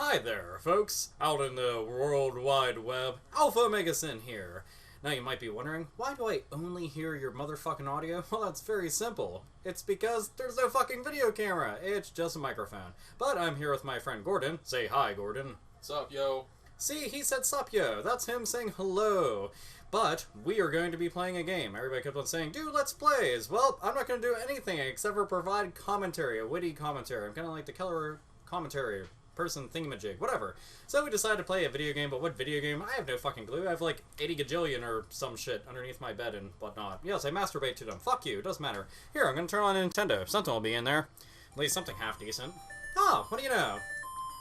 Hi there, folks, out in the World Wide Web. AlphaOmegaSin here. Now you might be wondering, why do I only hear your motherfucking audio? Well, that's very simple. It's because there's no fucking video camera. It's just a microphone. But I'm here with my friend Gordon. Say hi, Gordon. Sup, yo? See, he said sup, yo. That's him saying hello. But we are going to be playing a game. Everybody kept on saying, dude, let's play. Well, I'm not going to do anything except for provide commentary, a witty commentary. I'm kind of like the killer commentary person thingamajig, whatever. So we decided to play a video game, but what video game? I have no fucking clue. I have like 80 gajillion or some shit underneath my bed and whatnot. Yes, I masturbate to them. Fuck you, it doesn't matter. Here, I'm gonna turn on Nintendo. Something will be in there. At least something half decent. Oh, what do you know?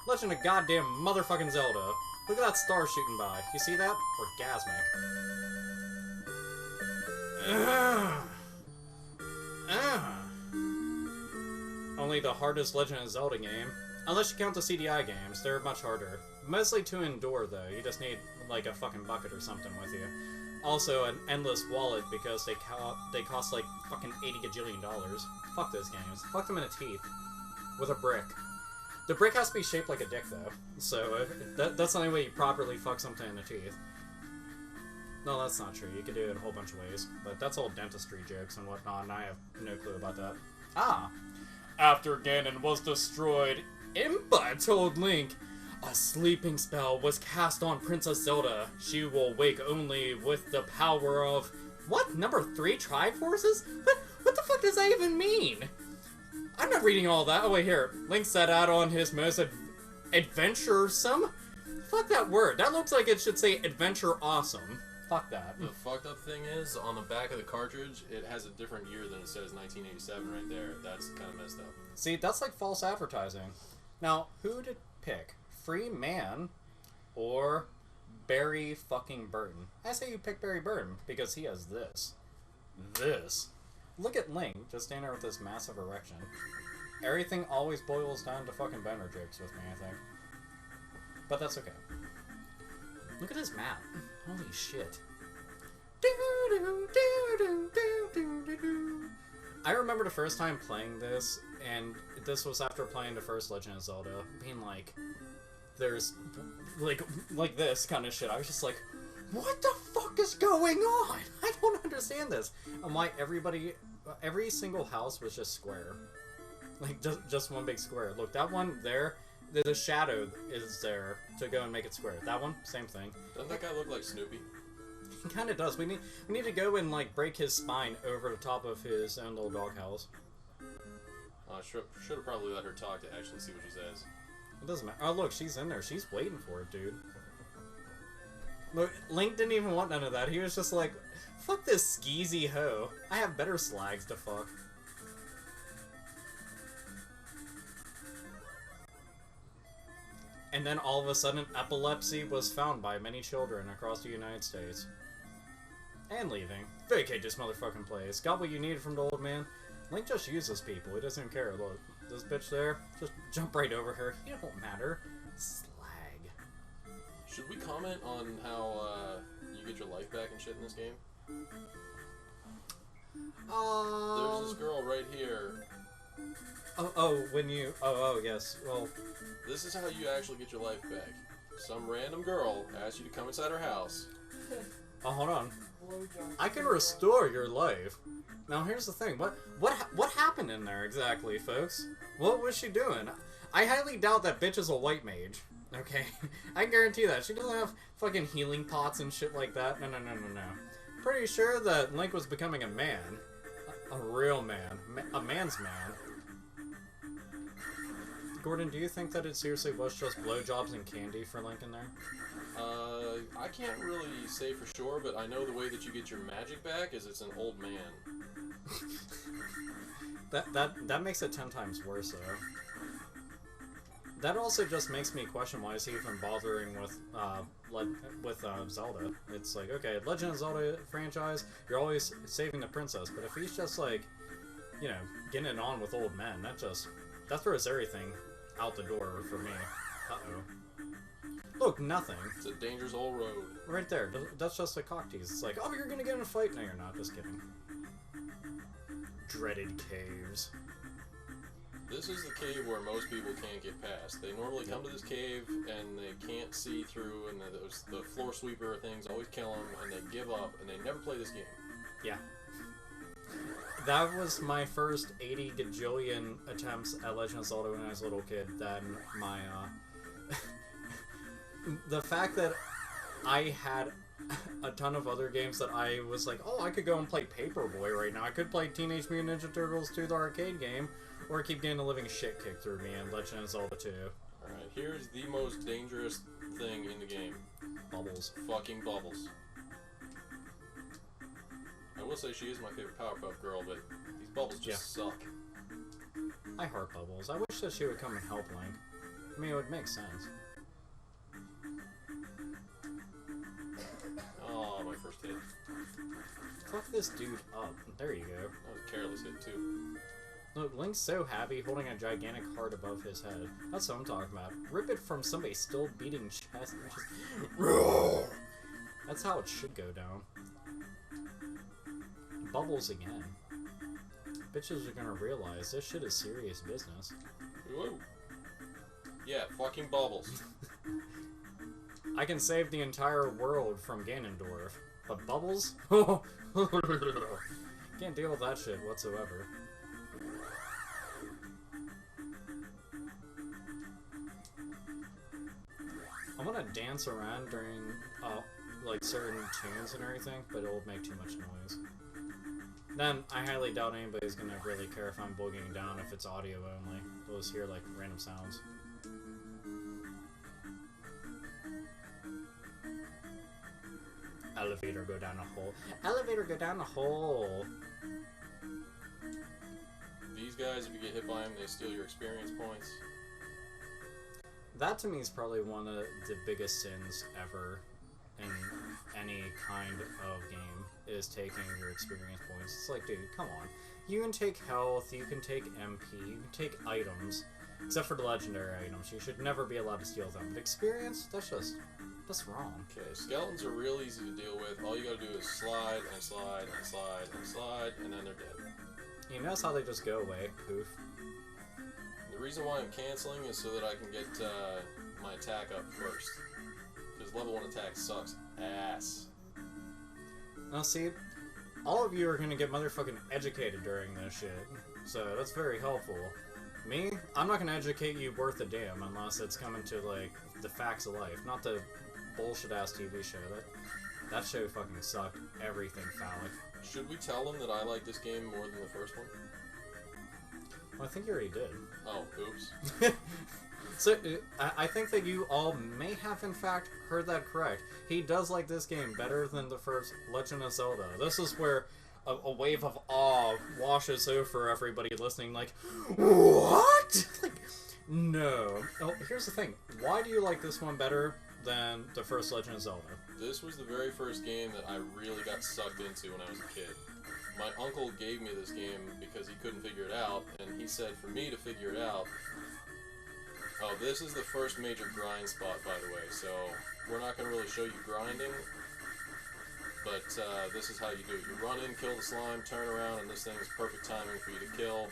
Legend of goddamn motherfucking Zelda. Look at that star shooting by. You see that? Orgasmic. Only the hardest Legend of Zelda game. Unless you count the CDI games, they're much harder. Mostly to endure, though. You just need, like, a fucking bucket or something with you. Also, an endless wallet, because they cost, like, fucking 80 gajillion dollars. Fuck those games. Fuck them in the teeth. With a brick. The brick has to be shaped like a dick, though. So, that's the only way you properly fuck something in the teeth. No, that's not true. You could do it a whole bunch of ways. But that's all dentistry jokes and whatnot, and I have no clue about that. Ah! After Ganon was destroyed, Impa told Link, a sleeping spell was cast on Princess Zelda. She will wake only with the power of... What? Number 3 Triforces? What the fuck does that even mean? I'm not reading all that. Oh, wait, here. Link set out on his most adventuresome? Fuck that word. That looks like it should say adventure awesome. Fuck that. The fucked up thing is, on the back of the cartridge, it has a different year than it says 1987 right there. That's kind of messed up. See, that's like false advertising. Now, who to pick? Free Man or Barry fucking Burton? I say you pick Barry Burton because he has this. This. Look at Link just standing there with this massive erection. Everything always boils down to fucking boner jokes with me, I think. But that's okay. Look at his map. Holy shit. I remember the first time playing this, and this was after playing the first Legend of Zelda, being like, there's, like this kind of shit. I was just like, what the fuck is going on? I don't understand this. And why every single house was just square. Like, just one big square. Look, that one there, the shadow is there to go and make it square. That one, same thing. Doesn't that guy look like Snoopy? He kind of does. We need to go and like break his spine over the top of his own little doghouse. Should have probably let her talk to actually see what she says. It doesn't matter. Oh look, she's in there. She's waiting for it, dude. Look, Link didn't even want none of that. He was just like, fuck this skeezy hoe. I have better slags to fuck. And then all of a sudden, epilepsy was found by many children across the United States. And leaving. Vacate this motherfucking place. Got what you needed from the old man? Link just uses people. He doesn't care. Look, this bitch there, just jump right over her. He don't matter. Slag. Should we comment on how you get your life back and shit in this game? There's this girl right here. Oh, yes. Well, this is how you actually get your life back. Some random girl asks you to come inside her house. Oh, hold on. I can restore your life. Now, here's the thing. What happened in there exactly, folks? What was she doing? I highly doubt that bitch is a white mage. Okay? I guarantee that. She doesn't have fucking healing pots and shit like that. No. Pretty sure that Link was becoming a man. A real man. A man's man. Gordon, do you think that it seriously was just blowjobs and candy for Link in there? I can't really say for sure, but I know the way that you get your magic back is it's an old man. That makes it 10 times worse, though. That also just makes me question why is he even bothering with Zelda. It's like, okay, Legend of Zelda franchise, you're always saving the princess, but if he's just like, you know, getting it on with old men, that throws everything out the door for me. Uh-oh. Look, nothing. It's a dangerous old road. Right there. That's just a cock tease. It's like, oh, you're gonna get in a fight. No, you're not. Just kidding. Dreaded caves. This is the cave where most people can't get past. They normally come to this cave and they can't see through, and the floor sweeper things always kill them, and they give up, and they never play this game. Yeah. That was my first 80 gajillion attempts at Legend of Zelda when I was a little kid. Then my, the fact that I had a ton of other games that I was like, oh, I could go and play Paperboy right now. I could play Teenage Mutant Ninja Turtles 2, the arcade game, or keep getting the living shit kicked through me in Legend of Zelda 2. Alright, here's the most dangerous thing in the game. Bubbles. Fucking Bubbles. I will say she is my favorite Powerpuff Girl, but these Bubbles just suck. I heart Bubbles. I wish that she would come and help Link. I mean, it would make sense. Oh, my first hit. Fuck this dude up. There you go. That was a careless hit, too. Look, Link's so happy holding a gigantic heart above his head. That's what I'm talking about. Rip it from somebody still beating chest and just... Roar! That's how it should go down. Bubbles again. Bitches are gonna realize this shit is serious business. Whoa. Yeah, fucking Bubbles. I can save the entire world from Ganondorf, but Bubbles? Can't deal with that shit whatsoever. I want to dance around during, like, certain tunes and everything, but it'll make too much noise. Then, I highly doubt anybody's gonna really care if I'm boogieing down if it's audio only. They'll just hear, like, random sounds. Elevator go down a hole. Elevator go down a hole! These guys, if you get hit by them, they steal your experience points. That to me is probably one of the biggest sins ever in any kind of game, is taking your experience points. It's like, dude, come on. You can take health, you can take MP, you can take items, except for the legendary items. You should never be allowed to steal them. But experience, that's wrong. Okay, skeletons are real easy to deal with. All you gotta do is slide and slide and slide and slide, and then they're dead. You notice how they just go away? Poof. The reason why I'm canceling is so that I can get my attack up first. Because level 1 attack sucks ass. Now see, all of you are gonna get motherfucking educated during this shit. So that's very helpful. Me? I'm not gonna educate you worth a damn unless it's coming to, like, the facts of life. Not the bullshit-ass TV show. That show fucking sucked. Everything phallic. Should we tell them that I like this game more than the first one? Well, I think you already did. Oh, oops. So, I think that you all may have, in fact, heard that correct. He does like this game better than the first Legend of Zelda. This is where a wave of awe washes over everybody listening, like, what? Like, no. Oh, here's the thing. Why do you like this one better than the first Legend of Zelda? This was the very first game that I really got sucked into when I was a kid. My uncle gave me this game because he couldn't figure it out, and he said for me to figure it out. Oh, this is the first major grind spot, by the way, so we're not going to really show you grinding, but this is how you do it. You run in, kill the slime, turn around, and this thing is perfect timing for you to kill.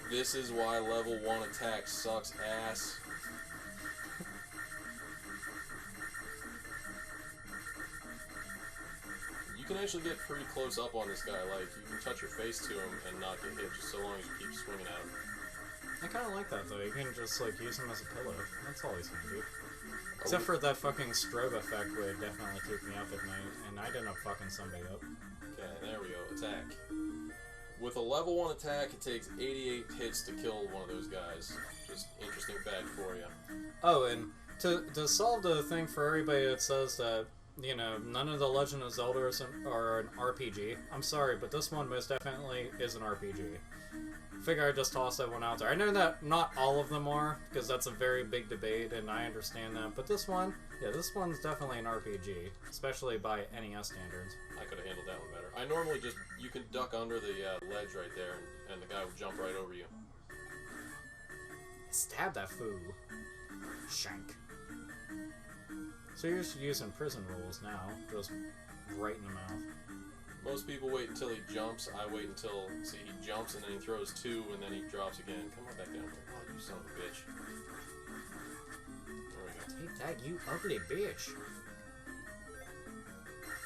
This is why level 1 attack sucks ass. You can actually get pretty close up on this guy, like, you can touch your face to him and not get hit, just so long as you keep swinging at him. I kind of like that, though. You can just, like, use him as a pillow. That's all he's gonna do. Except for that fucking strobe effect would definitely keep me up at night, and I didn't fucking somebody up. Okay, there we go. Attack. With a level 1 attack, it takes 88 hits to kill one of those guys. Just interesting fact for you. Oh, and to solve the thing for everybody that says that, you know, none of the Legend of Zelda are an RPG, I'm sorry, but this one most definitely is an RPG. Figure I just tossed that one out there. I know that not all of them are, because that's a very big debate, and I understand that, but this one, yeah, this one's definitely an RPG, especially by NES standards. I could have handled that one better. I normally just, you can duck under the ledge right there, and the guy would jump right over you. Stab that fool. Shank. So you're just using prison rules now, just right in the mouth. Most people wait until he jumps. I wait until, see, he jumps and then he throws 2 and then he drops again. Come on back down here. Oh, you son of a bitch. There we go. Take that, you ugly bitch.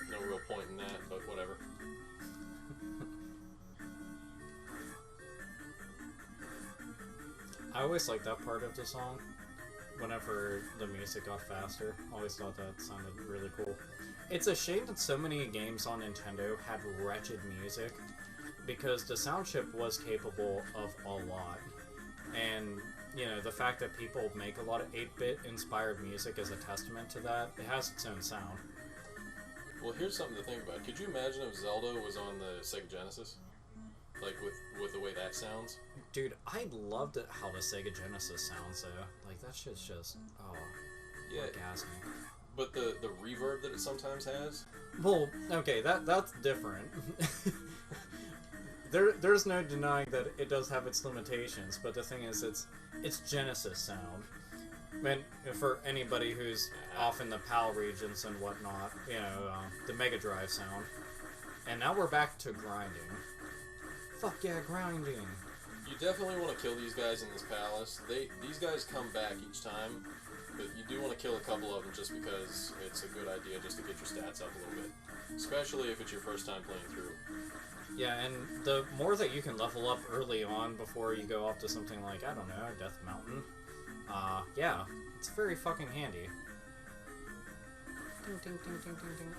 No real point in that, but whatever. I always liked that part of the song. Whenever the music got faster, I always thought that sounded really cool. It's a shame that so many games on Nintendo had wretched music, because the sound chip was capable of a lot. And, you know, the fact that people make a lot of 8-bit inspired music is a testament to that. It has its own sound. Well, here's something to think about. Could you imagine if Zelda was on the Sega Genesis? Like, with the way that sounds? Dude, I loved it how the Sega Genesis sounds, though. Like, that shit's just, oh, Yeah. orgasmic. But the reverb that it sometimes has? Well, okay, that's different. There's no denying that it does have its limitations, but the thing is, it's Genesis sound. I mean, for anybody who's off in the PAL regions and whatnot, you know, the Mega Drive sound. And now we're back to grinding. Fuck yeah, grinding. You definitely want to kill these guys in this palace. These guys come back each time, but you do want to kill a couple of them just because it's a good idea just to get your stats up a little bit. Especially if it's your first time playing through. Yeah, and the more that you can level up early on before you go off to something like, I don't know, Death Mountain, yeah, it's very fucking handy. Ding, ding, ding, ding, ding, ding.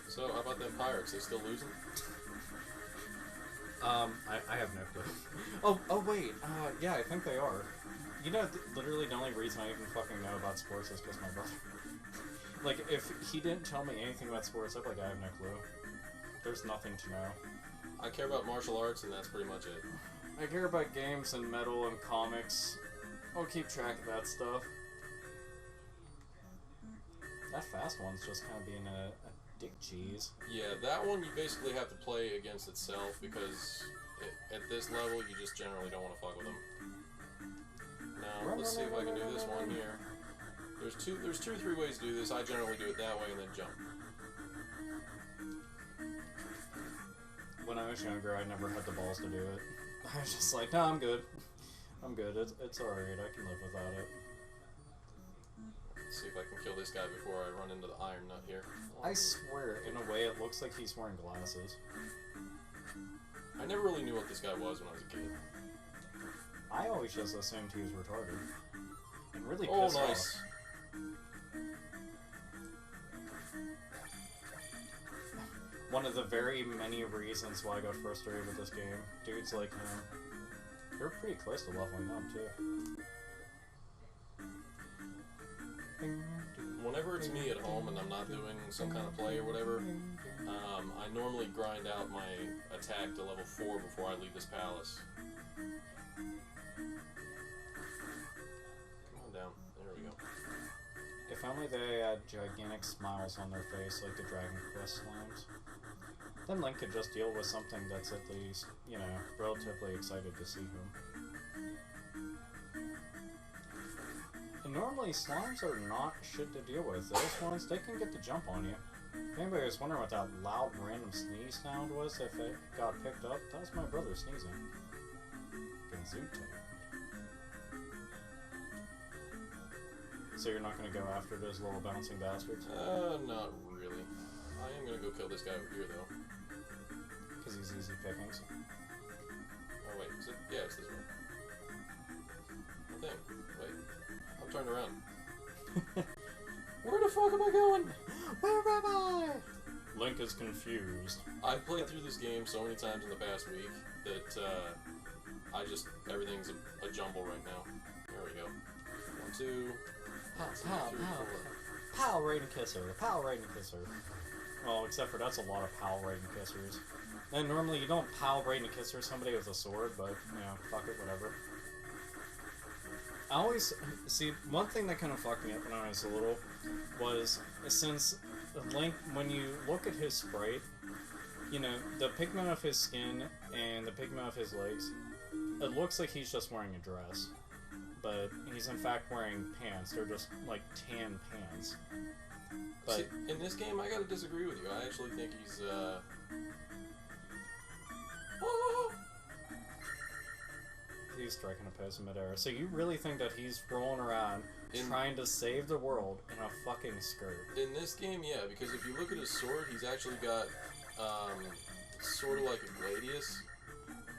So, how about them pirates? They still losing? I have no clue. Oh wait, yeah, I think they are. You know, literally the only reason I even fucking know about sports is because my brother. Like, if he didn't tell me anything about sports, I'd be like, I have no clue. There's nothing to know. I care about martial arts, and that's pretty much it. I care about games and metal and comics. I'll keep track of that stuff. That fast one's just kind of being a dick cheese. Yeah, that one you basically have to play against itself because at this level you just generally don't want to fuck with them. Now, let's see if I can do this one here. There's two or three ways to do this. I generally do it that way and then jump. When I was younger, I never had the balls to do it. I was just like, no, I'm good. I'm good. It's alright. I can live without it. Let's see if I can kill this guy before I run into the iron nut here. I swear, in a way, it looks like he's wearing glasses. I never really knew what this guy was when I was a kid. I always just assumed he was retarded. And really Oh, pissed nice. off. One of the very many reasons why I got frustrated with this game. Dudes like him. They're pretty close to leveling up, too. Whenever it's me at home and I'm not doing some kind of play or whatever, I normally grind out my attack to level 4 before I leave this palace. Come on down. There we go. If only they had gigantic smiles on their face like the Dragon Quest slimes. Then Link could just deal with something that's at least, you know, relatively excited to see him. And normally slimes are not shit to deal with. Those ones, they can get the jump on you. If anybody was wondering what that loud random sneeze sound was, if it got picked up, that was my brother sneezing. Gazooto. So you're not going to go after those little bouncing bastards? Not really. I am going to go kill this guy over here, though. Because he's easy pickings. Oh, wait. Is it? Yeah, it's this one. I think. Wait. I'm turned around. Where the fuck am I going? Where am I? Link is confused. I've played through this game so many times in the past week that, everything's a jumble right now. There we go. 1, 2... Pow, Pow Raiden Kisser. Pow Raiden Kisser. Well, except for that's a lot of Pow Raiden Kissers. And normally you don't Pow Raiden Kisser somebody with a sword, but, you know, fuck it, whatever. I always... See, one thing that kind of fucked me up when I was little was, since Link, when you look at his sprite, you know, the pigment of his skin and the pigment of his legs, it looks like he's just wearing a dress. but he's in fact wearing pants. They're just like tan pants. But see, in this game, I gotta disagree with you. I actually think he's he's striking a pose in midair. So you really think that he's rolling around trying to save the world in a fucking skirt? In this game, yeah, because if you look at his sword, he's actually got sort of like a gladius,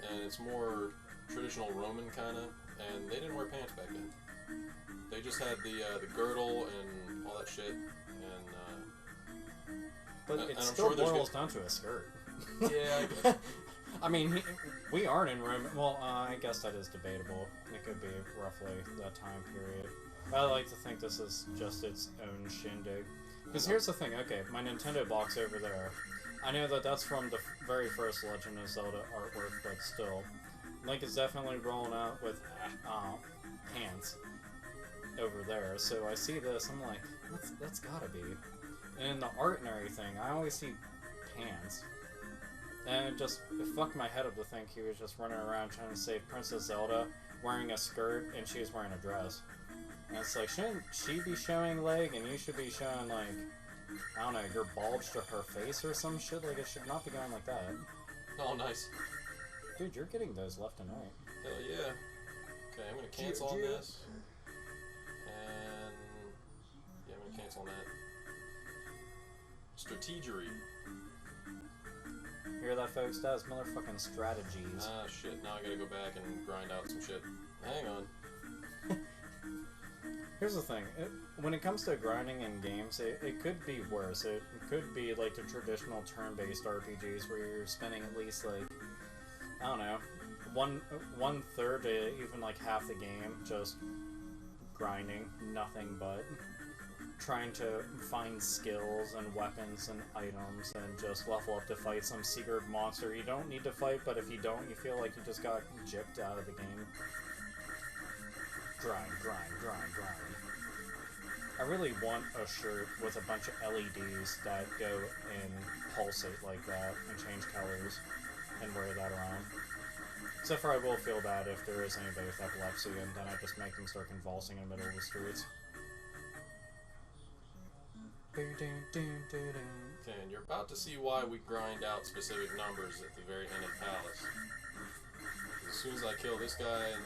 and it's more traditional Roman kind of, and they didn't wear pants back then. They just had the girdle and all that shit, and but it and I'm still sure boils down to a skirt. yeah, I guess. I mean, we aren't in Rome. Well, I guess that is debatable. It could be roughly that time period. I like to think this is just its own shindig. Because here's the thing, okay, my Nintendo box over there, I know that that's from the very first Legend of Zelda artwork, but still, Link is definitely rolling out with pants over there. So I see this, I'm like, that's gotta be. And in the art and everything, I always see pants. And it fucked my head up to think he was just running around trying to save Princess Zelda, wearing a skirt, and she was wearing a dress. And it's like, shouldn't she be showing leg, and you should be showing, like, I don't know, your bulge to her face or some shit? Like, it should not be going like that. Oh, nice. Dude, you're getting those left and right. Hell yeah. Okay, I'm gonna cancel on this. And yeah, I'm gonna cancel on that. Strategery. Hear that, folks? That is motherfucking strategies. Ah, shit. Now I gotta go back and grind out some shit. Hang on. Here's the thing. When it comes to grinding in games, it could be worse. It could be like the traditional turn-based RPGs where you're spending at least, like, I don't know, one third to even like half the game just grinding, nothing but trying to find skills and weapons and items and just level up to fight some secret monster you don't need to fight, but if you don't, you feel like you just got gypped out of the game. Grind, grind, grind, grind. I really want a shirt with a bunch of LEDs that go and pulsate like that and change colors and wear that around. Except for I will feel bad if there is anybody with epilepsy and then I just make them start convulsing in the middle of the streets. Okay, and you're about to see why we grind out specific numbers at the very end of the palace. As soon as I kill this guy and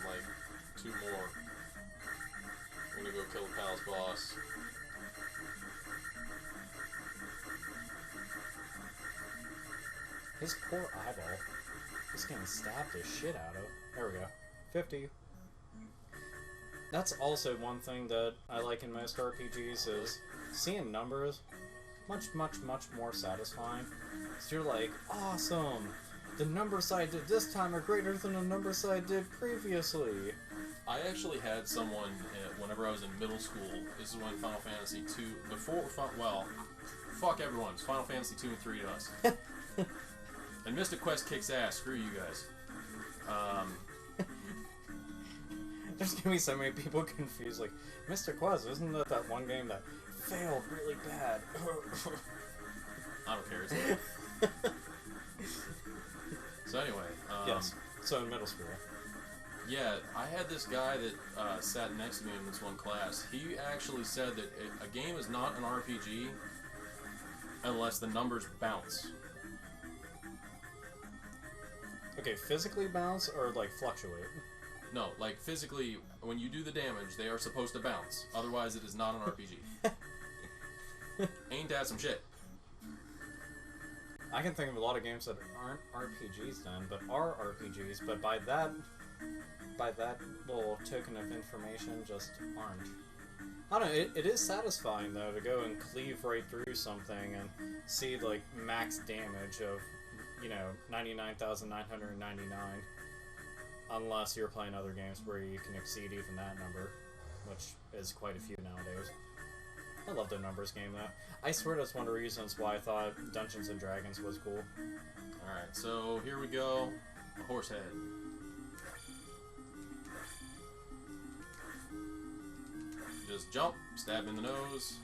like 2 more, I'm gonna go kill the palace boss. His poor eyeball. He's getting stabbed the shit out of. There we go. 50. That's also one thing that I like in most RPGs is seeing numbers much more satisfying. So you're like, awesome! The numbers I did this time are greater than the numbers I did previously. I actually had someone, whenever I was in middle school, this is when Final Fantasy 2, fuck everyone, it's Final Fantasy 2 and 3 to us. And Mystic Quest kicks ass, screw you guys. There's gonna be so many people confused, like, Mr. Quest, isn't that one game that failed really bad? I don't care, it's So anyway, yes, so in middle school. Yeah, I had this guy that sat next to me in this one class. He actually said that a game is not an RPG unless the numbers bounce. Okay, physically bounce or like fluctuate? No, like physically, when you do the damage, they are supposed to bounce. Otherwise, it is not an RPG. Ain't that some shit? I can think of a lot of games that aren't RPGs then, but are RPGs, but by that little token of information just aren't. I don't know, it is satisfying though to go and cleave right through something and see like max damage of, 99,999. Unless you're playing other games where you can exceed even that number, which is quite a few nowadays. I love the numbers game though. I swear that's one of the reasons why I thought Dungeons and Dragons was cool. Alright, so here we go. A horse head. Just jump, stab him in the nose.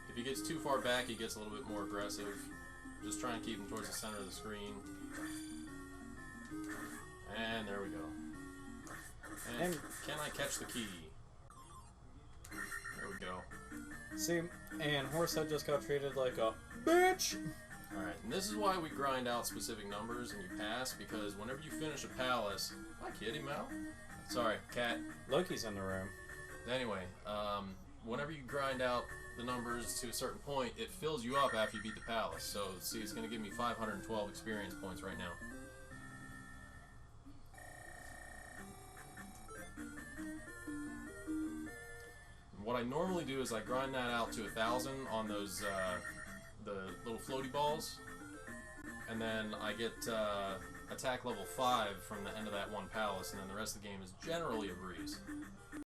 If he gets too far back, he gets a little bit more aggressive. Just try and keep him towards the center of the screen. And there we go. And can I catch the key? There we go. See, and Horsehead just got treated like a bitch! Alright, and this is why we grind out specific numbers and you pass, because whenever you finish a palace... Hi, kitty, Mal. Sorry, cat. Loki's in the room. Anyway, whenever you grind out the numbers to a certain point, it fills you up after you beat the palace. So, see, it's going to give me 512 experience points right now. What I normally do is I grind that out to 1,000 on those, the little floaty balls, and then I get attack level 5 from the end of that one palace, and then the rest of the game is generally a breeze.